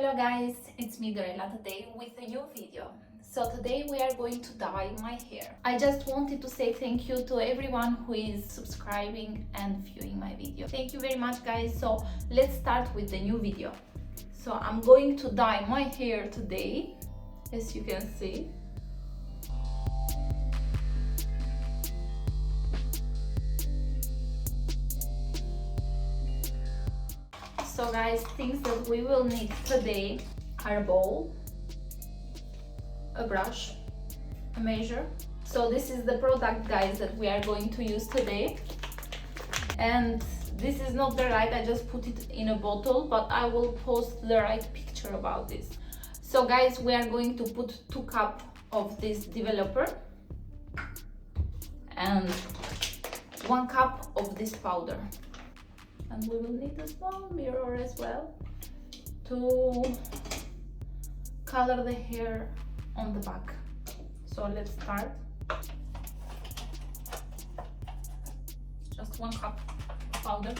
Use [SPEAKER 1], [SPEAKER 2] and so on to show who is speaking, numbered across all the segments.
[SPEAKER 1] Hello guys, it's me Dorela today with a new video. So today we are going to dye my hair. I just wanted to say thank you to everyone who is subscribing and viewing my video. Thank you very much guys. So let's start with the new video. So I'm going to dye my hair today, as you can see. So guys, things that we will need today are a bowl, a brush, a measure. So this is the product guys that we are going to use today. And this is not the right, I just put it in a bottle, but I will post the right picture about this. So guys, we are going to put 2 cups of this developer and 1 cup of this powder. And we will need a small mirror as well to color the hair on the back. So let's start. Just 1 cup of powder.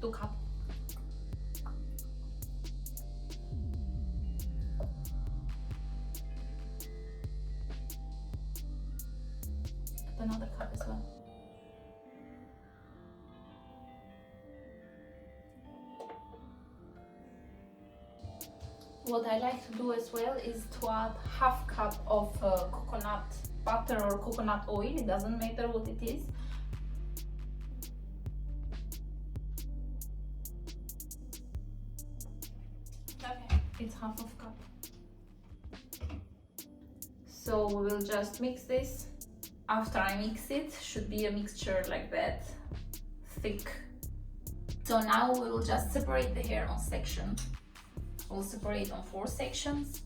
[SPEAKER 1] Two cups. Another cup as well. What I like to do as well is to add half cup of coconut butter or coconut oil, it doesn't matter what it is. Okay, it's half of cup. So we will just mix this. After I mix it, should be a mixture like that, thick. So now we will just separate the hair on sections. We'll separate on 4 sections.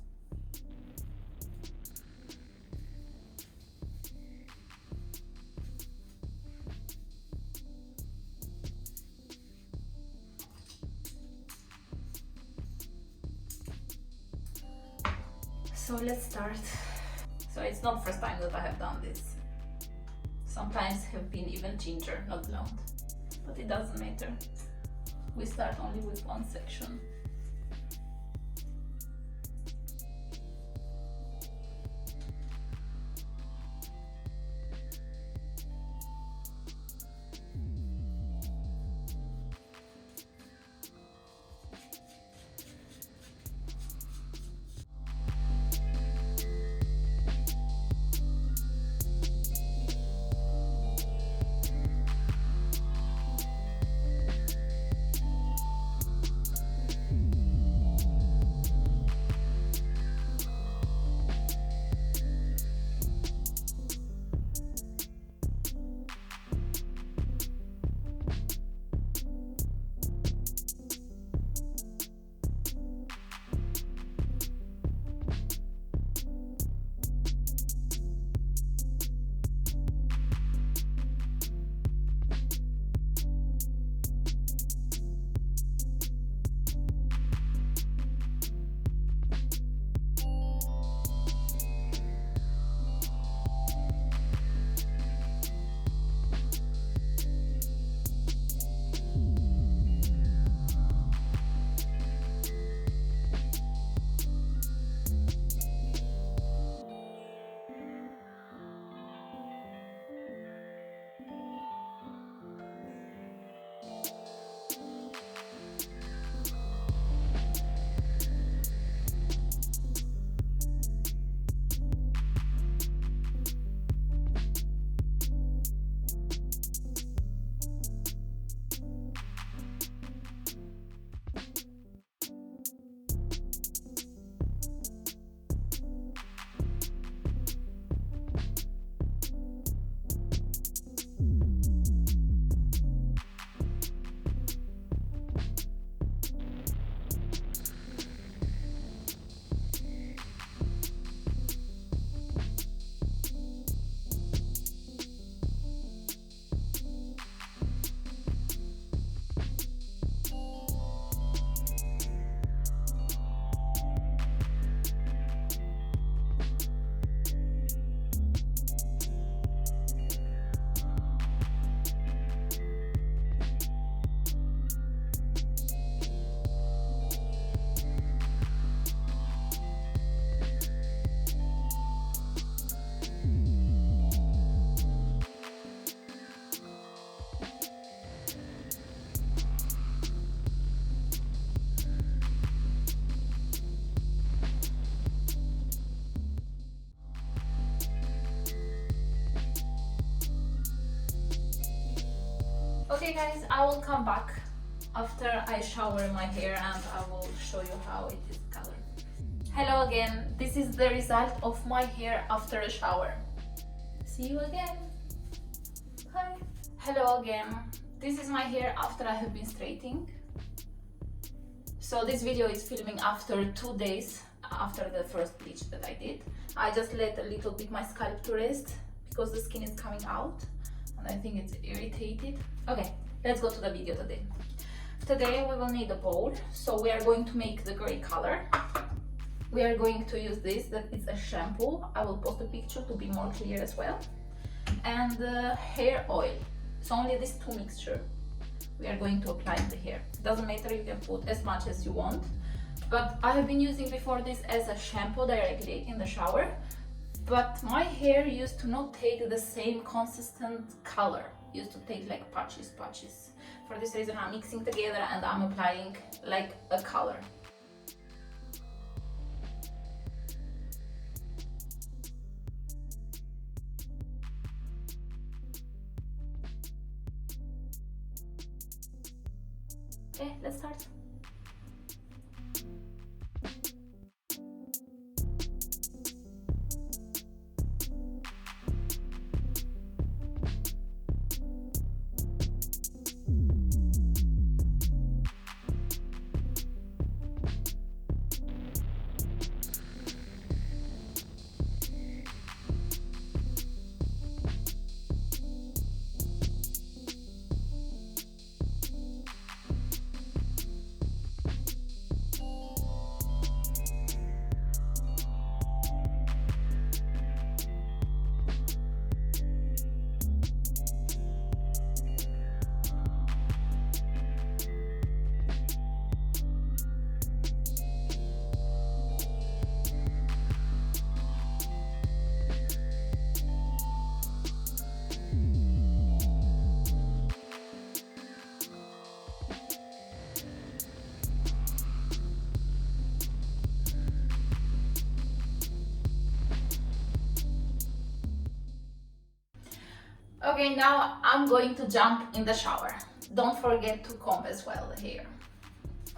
[SPEAKER 1] So let's start. So it's not first time that I have done this. Sometimes have been even ginger, not blonde, but it doesn't matter. We start only with 1 section. Okay guys, I will come back after I shower my hair and I will show you how it is colored. Hello again, this is the result of my hair after a shower. See you again. Bye. Hello again, this is my hair after I have been straightening. So this video is filming after 2 days after the first bleach that I did. I just let a little bit my scalp to rest because the skin is coming out and I think it's irritated. Okay, let's go to the video today. Today we will need a bowl, so we are going to make the gray color. We are going to use this, that is a shampoo. I will post a picture to be more clear as well. And hair oil. It's only these two mixture we are going to apply in the hair. It doesn't matter, you can put as much as you want. But I have been using before this as a shampoo directly in the shower. But my hair used to not take the same consistent color. Used to take like patches. For this reason I'm mixing together and I'm applying like a color. Okay, let's start. Okay, now I'm going to jump in the shower. Don't forget to comb as well the hair.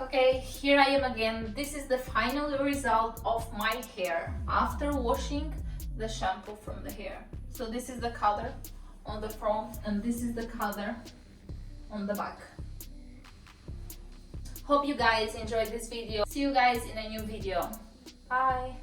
[SPEAKER 1] Okay, here I am again. This is the final result of my hair after washing the shampoo from the hair. So this is the color on the front and this is the color on the back. Hope you guys enjoyed this video. See you guys in a new video. Bye.